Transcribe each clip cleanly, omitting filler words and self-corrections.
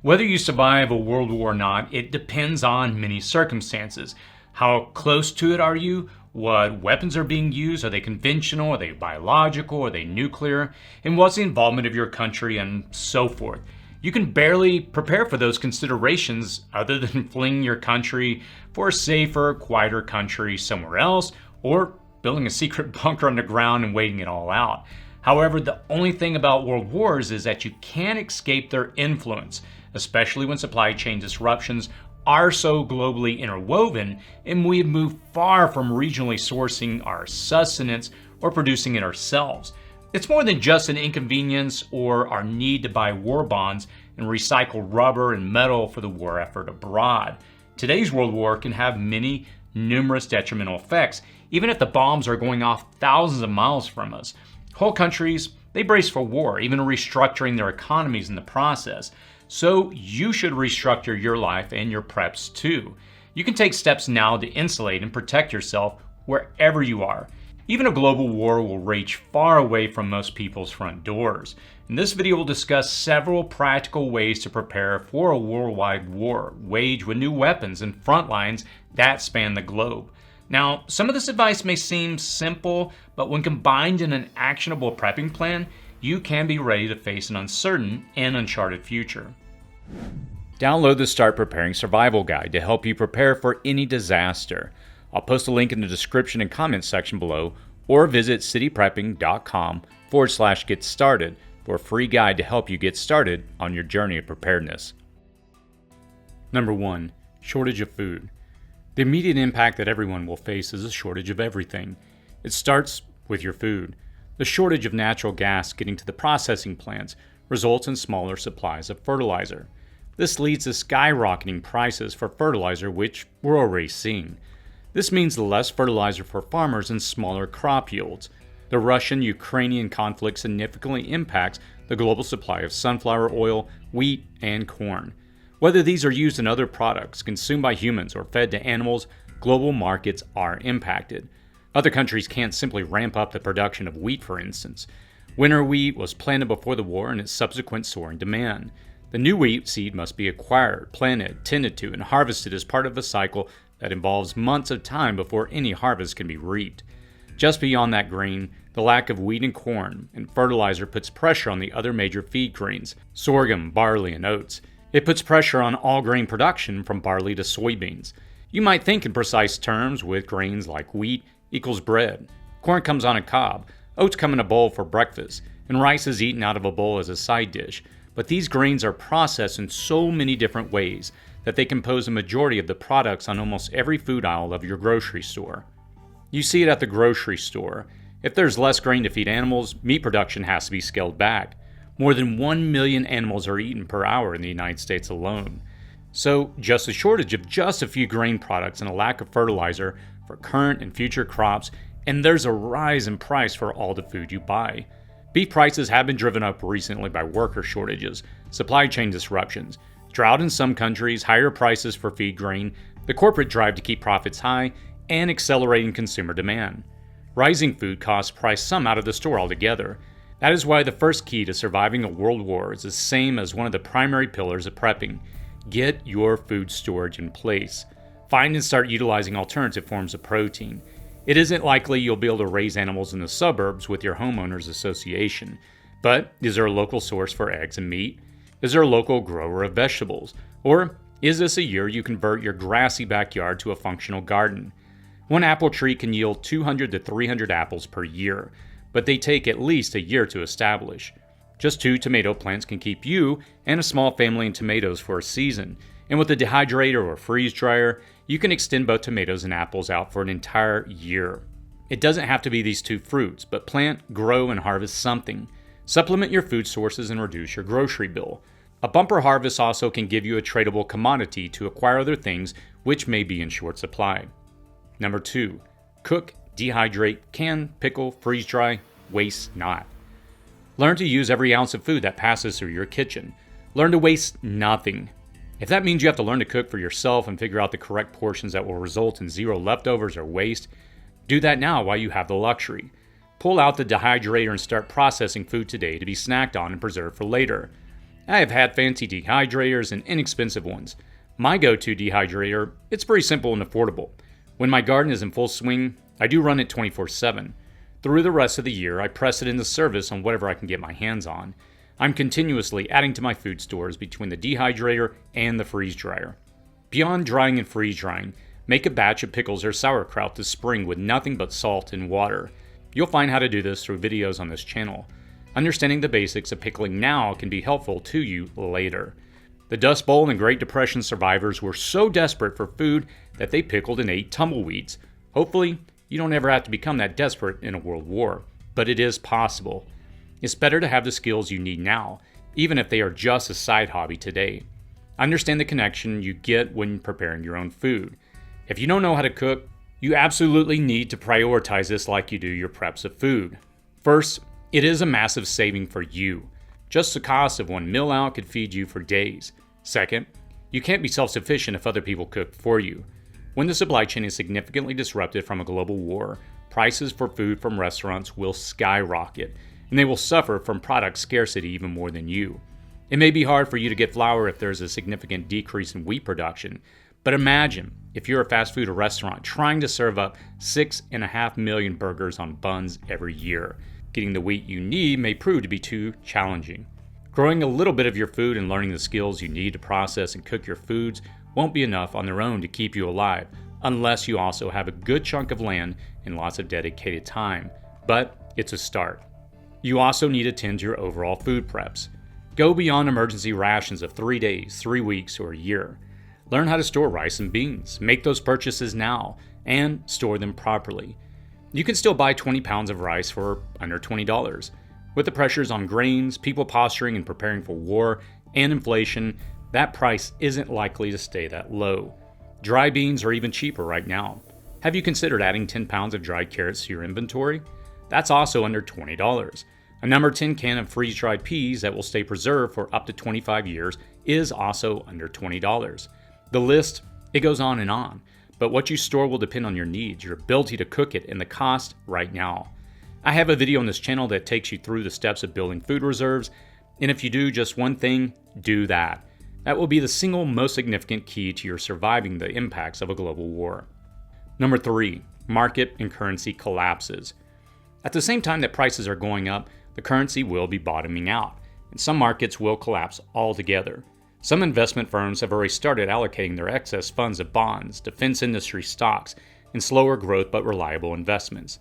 Whether you survive a world war or not, it depends on many circumstances. How close to it are you? What weapons are being used? Are they conventional? Are they biological? Are they nuclear? And what's the involvement of your country and so forth? You can barely prepare for those considerations other than fleeing your country for a safer, quieter country somewhere else, or building a secret bunker underground and waiting it all out. However, the only thing about world wars is that you can't escape their influence, especially when supply chain disruptions are so globally interwoven and we have moved far from regionally sourcing our sustenance or producing it ourselves. It's more than just an inconvenience or our need to buy war bonds and recycle rubber and metal for the war effort abroad. Today's world war can have numerous detrimental effects, even if the bombs are going off thousands of miles from us. Whole countries, they brace for war, even restructuring their economies in the process. So you should restructure your life and your preps too. You can take steps now to insulate and protect yourself wherever you are. Even a global war will rage far away from most people's front doors. In this video, we'll discuss several practical ways to prepare for a worldwide war, waged with new weapons and front lines that span the globe. Now, some of this advice may seem simple, but when combined in an actionable prepping plan, you can be ready to face an uncertain and uncharted future. Download the Start Preparing Survival Guide to help you prepare for any disaster. I'll post a link in the description and comments section below, or visit cityprepping.com/get started for a free guide to help you get started on your journey of preparedness. Number 1. Shortage of food. The immediate impact that everyone will face is a shortage of everything. It starts with your food. The shortage of natural gas getting to the processing plants results in smaller supplies of fertilizer. This leads to skyrocketing prices for fertilizer, which we're already seeing. This means less fertilizer for farmers and smaller crop yields. The Russian-Ukrainian conflict significantly impacts the global supply of sunflower oil, wheat, and corn. Whether these are used in other products consumed by humans or fed to animals, global markets are impacted. Other countries can't simply ramp up the production of wheat, for instance. Winter wheat was planted before the war and its subsequent soaring demand. The new wheat seed must be acquired, planted, tended to, and harvested as part of a cycle that involves months of time before any harvest can be reaped. Just beyond that grain, the lack of wheat and corn and fertilizer puts pressure on the other major feed grains, sorghum, barley, and oats. It puts pressure on all grain production from barley to soybeans. You might think in precise terms with grains like wheat equals bread. Corn comes on a cob, oats come in a bowl for breakfast, and rice is eaten out of a bowl as a side dish. But these grains are processed in so many different ways that they compose a majority of the products on almost every food aisle of your grocery store. You see it at the grocery store. If there's less grain to feed animals, meat production has to be scaled back. More than 1 million animals are eaten per hour in the United States alone. So, just a shortage of just a few grain products and a lack of fertilizer for current and future crops, and there's a rise in price for all the food you buy. Beef prices have been driven up recently by worker shortages, supply chain disruptions, drought in some countries, higher prices for feed grain, the corporate drive to keep profits high, and accelerating consumer demand. Rising food costs price some out of the store altogether. That is why the first key to surviving a world war is the same as one of the primary pillars of prepping. Get your food storage in place. Find and start utilizing alternative forms of protein. It isn't likely you'll be able to raise animals in the suburbs with your homeowners association. But is there a local source for eggs and meat? Is there a local grower of vegetables? Or is this a year you convert your grassy backyard to a functional garden? One apple tree can yield 200 to 300 apples per year, but they take at least a year to establish. Just 2 tomato plants can keep you and a small family in tomatoes for a season, and with a dehydrator or freeze dryer, you can extend both tomatoes and apples out for an entire year. It doesn't have to be these 2 fruits, but plant, grow, and harvest something. Supplement your food sources and reduce your grocery bill. A bumper harvest also can give you a tradable commodity to acquire other things which may be in short supply. Number 2, cook, dehydrate, can, pickle, freeze dry, waste not. Learn to use every ounce of food that passes through your kitchen. Learn to waste nothing. If that means you have to learn to cook for yourself and figure out the correct portions that will result in 0 leftovers or waste, do that now while you have the luxury. Pull out the dehydrator and start processing food today to be snacked on and preserved for later. I have had fancy dehydrators and inexpensive ones. My go-to dehydrator, it's pretty simple and affordable. When my garden is in full swing, I do run it 24/7. Through the rest of the year, I press it into service on whatever I can get my hands on. I'm continuously adding to my food stores between the dehydrator and the freeze dryer. Beyond drying and freeze drying, make a batch of pickles or sauerkraut this spring with nothing but salt and water. You'll find how to do this through videos on this channel. Understanding the basics of pickling now can be helpful to you later. The Dust Bowl and Great Depression survivors were so desperate for food that they pickled and ate tumbleweeds. Hopefully, you don't ever have to become that desperate in a world war, but it is possible. It's better to have the skills you need now, even if they are just a side hobby today. Understand the connection you get when preparing your own food. If you don't know how to cook, you absolutely need to prioritize this like you do your preps of food. First, it is a massive saving for you. Just the cost of one meal out could feed you for days. Second, you can't be self-sufficient if other people cook for you. When the supply chain is significantly disrupted from a global war, prices for food from restaurants will skyrocket, and they will suffer from product scarcity even more than you. It may be hard for you to get flour if there's a significant decrease in wheat production, but imagine if you're a fast food or restaurant trying to serve up 6.5 million burgers on buns every year. Getting the wheat you need may prove to be too challenging. Growing a little bit of your food and learning the skills you need to process and cook your foods won't be enough on their own to keep you alive, unless you also have a good chunk of land and lots of dedicated time. But it's a start. You also need to tend to your overall food preps. Go beyond emergency rations of 3 days, 3 weeks, or a year. Learn how to store rice and beans. Make those purchases now and store them properly. You can still buy 20 pounds of rice for under $20. With the pressures on grains, people posturing and preparing for war, and inflation, that price isn't likely to stay that low. Dry beans are even cheaper right now. Have you considered adding 10 pounds of dried carrots to your inventory? That's also under $20. A number 10 can of freeze-dried peas that will stay preserved for up to 25 years is also under $20. The list, it goes on and on. But what you store will depend on your needs, your ability to cook it, and the cost right now. I have a video on this channel that takes you through the steps of building food reserves, and if you do just one thing, do that. That will be the single most significant key to your surviving the impacts of a global war. Number 3, market and currency collapses. At the same time that prices are going up, the currency will be bottoming out, and some markets will collapse altogether. Some investment firms have already started allocating their excess funds to bonds, defense industry stocks, and slower growth but reliable investments.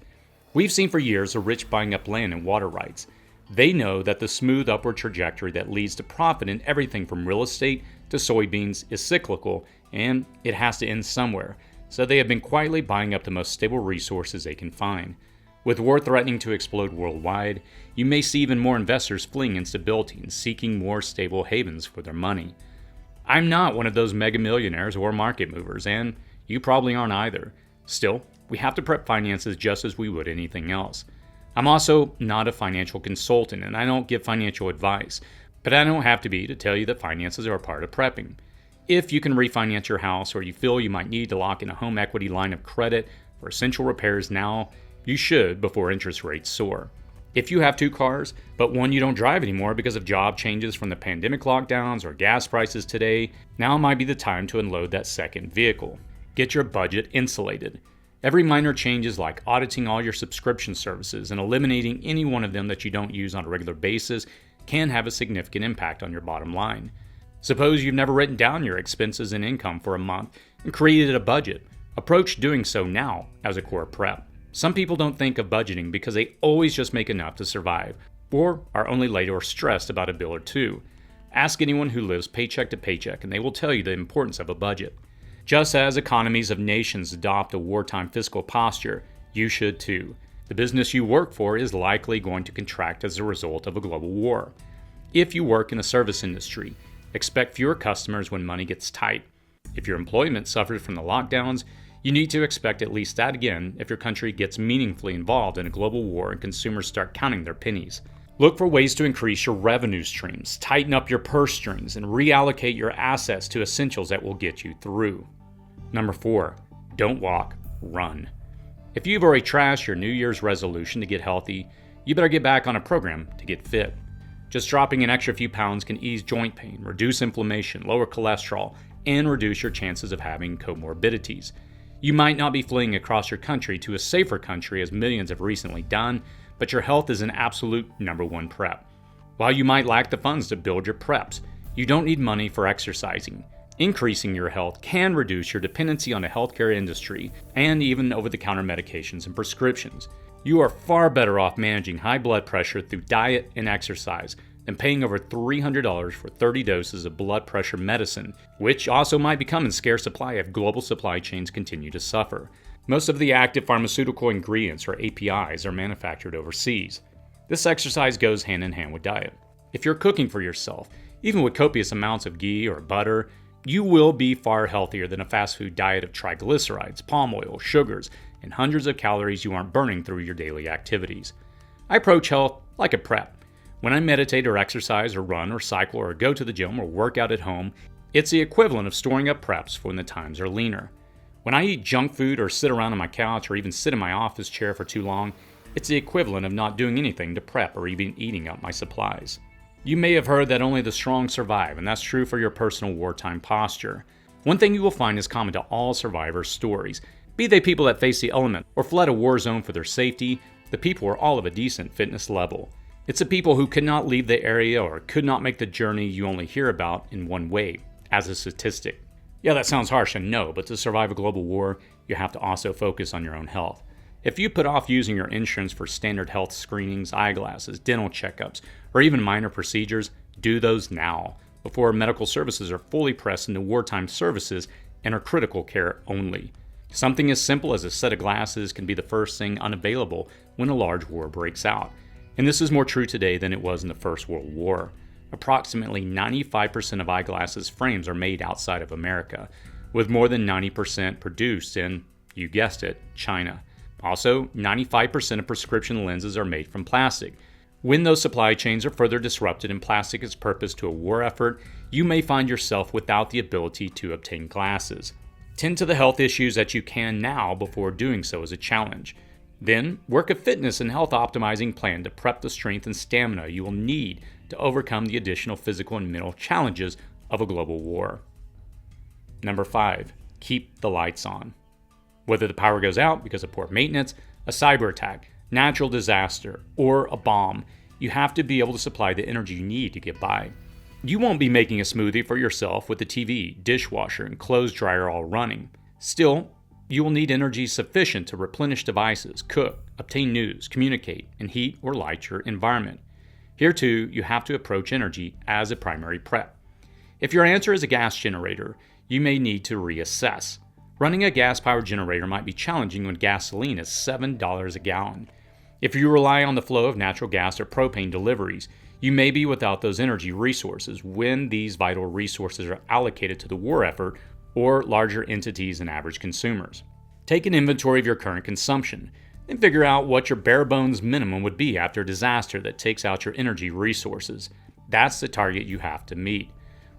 We've seen for years the rich buying up land and water rights. They know that the smooth upward trajectory that leads to profit in everything from real estate to soybeans is cyclical, and it has to end somewhere, so they have been quietly buying up the most stable resources they can find. With war threatening to explode worldwide, you may see even more investors fleeing instability and seeking more stable havens for their money. I'm not one of those mega millionaires or market movers, and you probably aren't either. Still, we have to prep finances just as we would anything else. I'm also not a financial consultant, and I don't give financial advice, but I don't have to be to tell you that finances are a part of prepping. If you can refinance your house or you feel you might need to lock in a home equity line of credit for essential repairs now, you should before interest rates soar. If you have 2 cars, but one you don't drive anymore because of job changes from the pandemic lockdowns or gas prices today, now might be the time to unload that second vehicle. Get your budget insulated. Every minor changes like auditing all your subscription services and eliminating any one of them that you don't use on a regular basis can have a significant impact on your bottom line. Suppose you've never written down your expenses and income for a month and created a budget. Approach doing so now as a core prep. Some people don't think of budgeting because they always just make enough to survive, or are only late or stressed about a bill or two. Ask anyone who lives paycheck to paycheck and they will tell you the importance of a budget. Just as economies of nations adopt a wartime fiscal posture, you should too. The business you work for is likely going to contract as a result of a global war. If you work in the service industry, expect fewer customers when money gets tight. If your employment suffered from the lockdowns, you need to expect at least that again if your country gets meaningfully involved in a global war and consumers start counting their pennies. Look for ways to increase your revenue streams, tighten up your purse strings, and reallocate your assets to essentials that will get you through. Number 4, don't walk, run. If you've already trashed your New Year's resolution to get healthy, you better get back on a program to get fit. Just dropping an extra few pounds can ease joint pain, reduce inflammation, lower cholesterol, and reduce your chances of having comorbidities. You might not be fleeing across your country to a safer country as millions have recently done, but your health is an absolute number one prep. While you might lack the funds to build your preps, you don't need money for exercising. Increasing your health can reduce your dependency on the healthcare industry and even over-the-counter medications and prescriptions. You are far better off managing high blood pressure through diet and exercise than paying over $300 for 30 doses of blood pressure medicine, which also might become in scarce supply if global supply chains continue to suffer. Most of the active pharmaceutical ingredients, or APIs, are manufactured overseas. This exercise goes hand in hand with diet. If you're cooking for yourself, even with copious amounts of ghee or butter, you will be far healthier than a fast food diet of triglycerides, palm oil, sugars, and hundreds of calories you aren't burning through your daily activities. I approach health like a prep. When I meditate or exercise or run or cycle or go to the gym or work out at home, it's the equivalent of storing up preps for when the times are leaner. When I eat junk food or sit around on my couch or even sit in my office chair for too long, it's the equivalent of not doing anything to prep or even eating up my supplies. You may have heard that only the strong survive, and that's true for your personal wartime posture. One thing you will find is common to all survivors' stories. Be they people that face the element or fled a war zone for their safety, the people are all of a decent fitness level. It's the people who could not leave the area or could not make the journey you only hear about in one way, as a statistic. Yeah, that sounds harsh, and no, but to survive a global war, you have to also focus on your own health. If you put off using your insurance for standard health screenings, eyeglasses, dental checkups, or even minor procedures, do those now, before medical services are fully pressed into wartime services and are critical care only. Something as simple as a set of glasses can be the first thing unavailable when a large war breaks out. And this is more true today than it was in the First World War. Approximately 95% of eyeglasses frames are made outside of America, with more than 90% produced in, you guessed it, China. Also, 95% of prescription lenses are made from plastic. When those supply chains are further disrupted and plastic is purposed to a war effort, you may find yourself without the ability to obtain glasses. Tend to the health issues that you can now before doing so is a challenge. Then, work a fitness and health optimizing plan to prep the strength and stamina you will need to overcome the additional physical and mental challenges of a global war. Number 5, keep the lights on. Whether the power goes out because of poor maintenance, a cyber attack, natural disaster, or a bomb, you have to be able to supply the energy you need to get by. You won't be making a smoothie for yourself with the TV, dishwasher, and clothes dryer all running. Still, you will need energy sufficient to replenish devices, cook, obtain news, communicate, and heat or light your environment. Here too, you have to approach energy as a primary prep. If your answer is a gas generator, you may need to reassess. Running a gas-powered generator might be challenging when gasoline is $7 a gallon. If you rely on the flow of natural gas or propane deliveries, you may be without those energy resources when these vital resources are allocated to the war effort or larger entities and average consumers. Take an inventory of your current consumption, then figure out what your bare-bones minimum would be after a disaster that takes out your energy resources. That's the target you have to meet.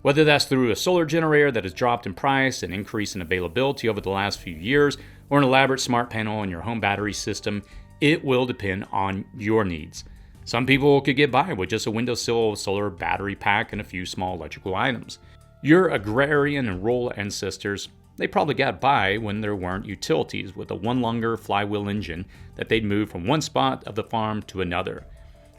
Whether that's through a solar generator that has dropped in price and increased in availability over the last few years, or an elaborate smart panel in your home battery system, it will depend on your needs. Some people could get by with just a windowsill solar battery pack and a few small electrical items. Your agrarian and rural ancestors, they probably got by when there weren't utilities with a one-lunger flywheel engine that they'd move from one spot of the farm to another.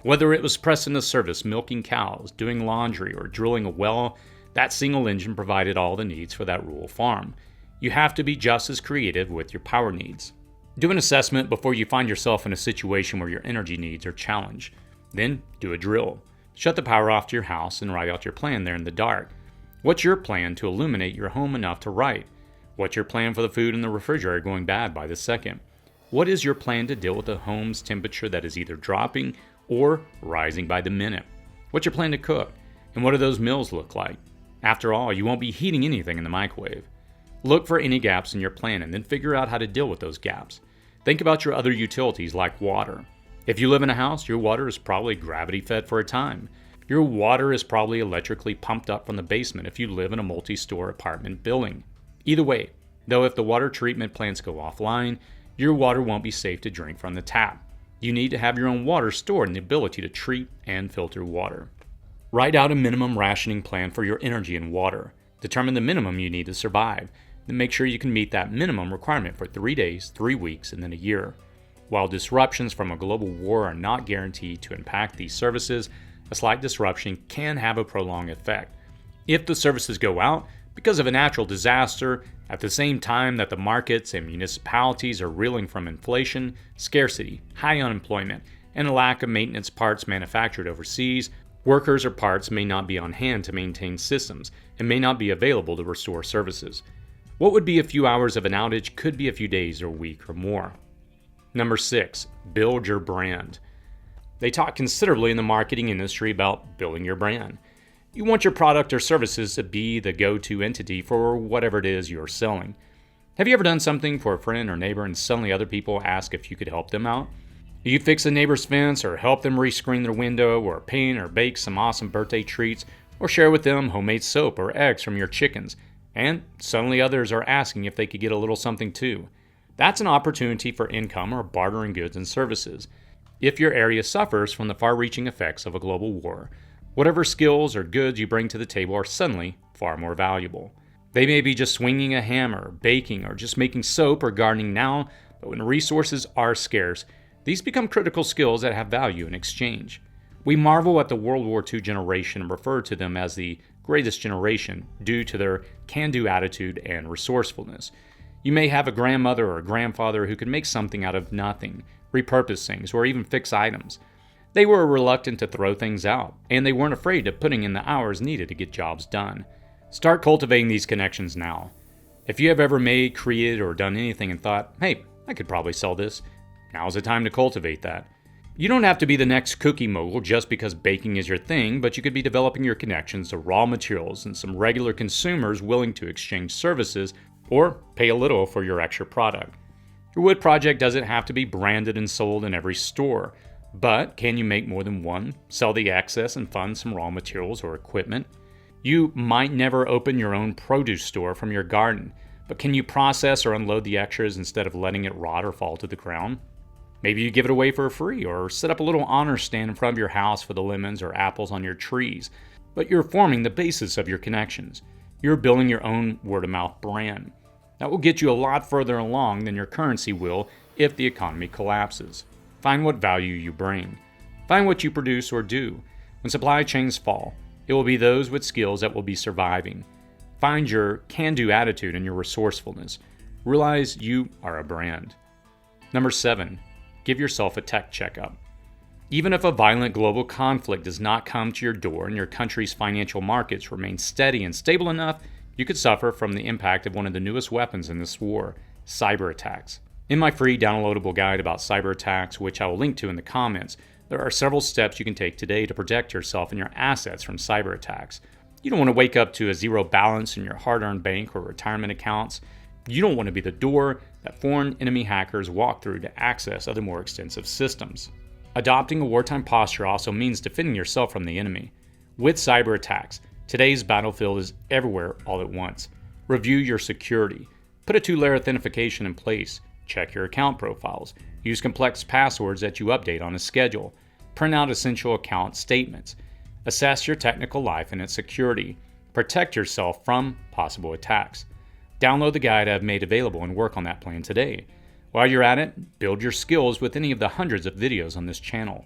Whether it was pressing the service, milking cows, doing laundry, or drilling a well, that single engine provided all the needs for that rural farm. You have to be just as creative with your power needs. Do an assessment before you find yourself in a situation where your energy needs are challenged. Then do a drill. Shut the power off to your house and write out your plan there in the dark. What's your plan to illuminate your home enough to write? What's your plan for the food in the refrigerator going bad by the second? What is your plan to deal with the home's temperature that is either dropping or rising by the minute? What's your plan to cook? And what do those meals look like? After all, you won't be heating anything in the microwave. Look for any gaps in your plan and then figure out how to deal with those gaps. Think about your other utilities like water. If you live in a house, your water is probably gravity fed for a time. Your water is probably electrically pumped up from the basement if you live in a multi-store apartment building. Either way, though, if the water treatment plants go offline, your water won't be safe to drink from the tap. You need to have your own water stored and the ability to treat and filter water. Write out a minimum rationing plan for your energy and water. Determine the minimum you need to survive. Then make sure you can meet that minimum requirement for 3 days, 3 weeks, and then a year. While disruptions from a global war are not guaranteed to impact these services, a slight disruption can have a prolonged effect. If the services go out because of a natural disaster, at the same time that the markets and municipalities are reeling from inflation, scarcity, high unemployment, and a lack of maintenance parts manufactured overseas, workers or parts may not be on hand to maintain systems and may not be available to restore services. What would be a few hours of an outage could be a few days or a week or more. Number 6, build your brand. They talk considerably in the marketing industry about building your brand. You want your product or services to be the go-to entity for whatever it is you're selling. Have you ever done something for a friend or neighbor and suddenly other people ask if you could help them out? You fix a neighbor's fence or help them rescreen their window or paint or bake some awesome birthday treats or share with them homemade soap or eggs from your chickens, and suddenly others are asking if they could get a little something too. That's an opportunity for income or bartering goods and services. If your area suffers from the far-reaching effects of a global war, whatever skills or goods you bring to the table are suddenly far more valuable. They may be just swinging a hammer, baking, or just making soap or gardening now, but when resources are scarce, these become critical skills that have value in exchange. We marvel at the World War II generation and refer to them as the greatest generation due to their can-do attitude and resourcefulness. You may have a grandmother or a grandfather who could make something out of nothing, repurpose things, or even fix items. They were reluctant to throw things out, and they weren't afraid of putting in the hours needed to get jobs done. Start cultivating these connections now. If you have ever made, created, or done anything and thought, hey, I could probably sell this, now's the time to cultivate that. You don't have to be the next cookie mogul just because baking is your thing, but you could be developing your connections to raw materials and some regular consumers willing to exchange services or pay a little for your extra product. Your wood project doesn't have to be branded and sold in every store, but can you make more than one, sell the excess and fund some raw materials or equipment? You might never open your own produce store from your garden, but can you process or unload the extras instead of letting it rot or fall to the ground? Maybe you give it away for free or set up a little honor stand in front of your house for the lemons or apples on your trees, but you're forming the basis of your connections. You're building your own word-of-mouth brand. That will get you a lot further along than your currency will if the economy collapses. Find what value you bring. Find what you produce or do. When supply chains fall, it will be those with skills that will be surviving. Find your can-do attitude and your resourcefulness. Realize you are a brand. Number 7, give yourself a tech checkup. Even if a violent global conflict does not come to your door and your country's financial markets remain steady and stable enough, you could suffer from the impact of one of the newest weapons in this war, cyber attacks. In my free downloadable guide about cyber attacks, which I will link to in the comments, there are several steps you can take today to protect yourself and your assets from cyber attacks. You don't want to wake up to a zero balance in your hard-earned bank or retirement accounts. You don't want to be the door that foreign enemy hackers walk through to access other more extensive systems. Adopting a wartime posture also means defending yourself from the enemy. With cyber attacks, today's battlefield is everywhere all at once. Review your security. Put a 2-layer authentication in place. Check your account profiles. Use complex passwords that you update on a schedule. Print out essential account statements. Assess your technical life and its security. Protect yourself from possible attacks. Download the guide I've made available and work on that plan today. While you're at it, build your skills with any of the hundreds of videos on this channel.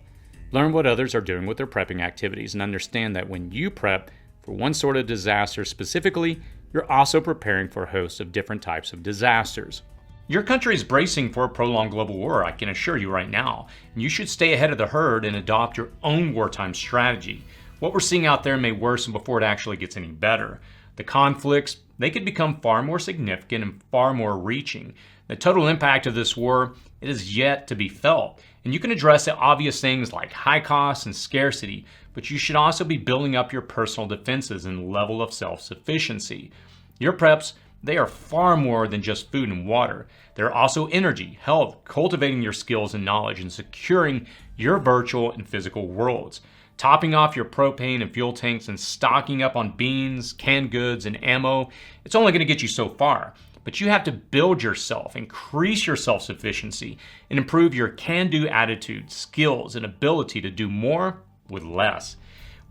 Learn what others are doing with their prepping activities and understand that when you prep for one sort of disaster specifically, you're also preparing for a host of different types of disasters. Your country is bracing for a prolonged global war, I can assure you right now, and you should stay ahead of the herd and adopt your own wartime strategy. What we're seeing out there may worsen before it actually gets any better. The conflicts, they could become far more significant and far more reaching. The total impact of this war, it is yet to be felt. And you can address the obvious things like high costs and scarcity, but you should also be building up your personal defenses and level of self-sufficiency. Your preps, they are far more than just food and water. They're also energy, health, cultivating your skills and knowledge, and securing your virtual and physical worlds. Topping off your propane and fuel tanks and stocking up on beans, canned goods, and ammo, it's only going to get you so far. But you have to build yourself, increase your self-sufficiency, and improve your can-do attitude, skills, and ability to do more with less.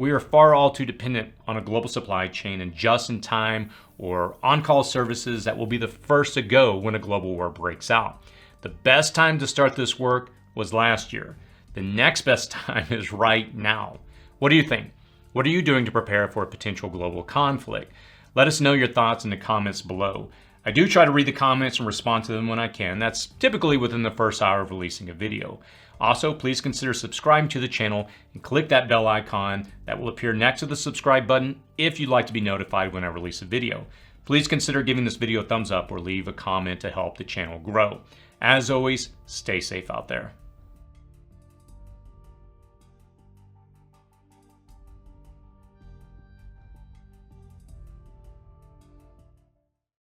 We are far all too dependent on a global supply chain and just-in-time or on-call services that will be the first to go when a global war breaks out. The best time to start this work was last year. The next best time is right now. What do you think? What are you doing to prepare for a potential global conflict? Let us know your thoughts in the comments below. I do try to read the comments and respond to them when I can. That's typically within the first hour of releasing a video. Also, please consider subscribing to the channel and click that bell icon that will appear next to the subscribe button if you'd like to be notified when I release a video. Please consider giving this video a thumbs up or leave a comment to help the channel grow. As always, stay safe out there.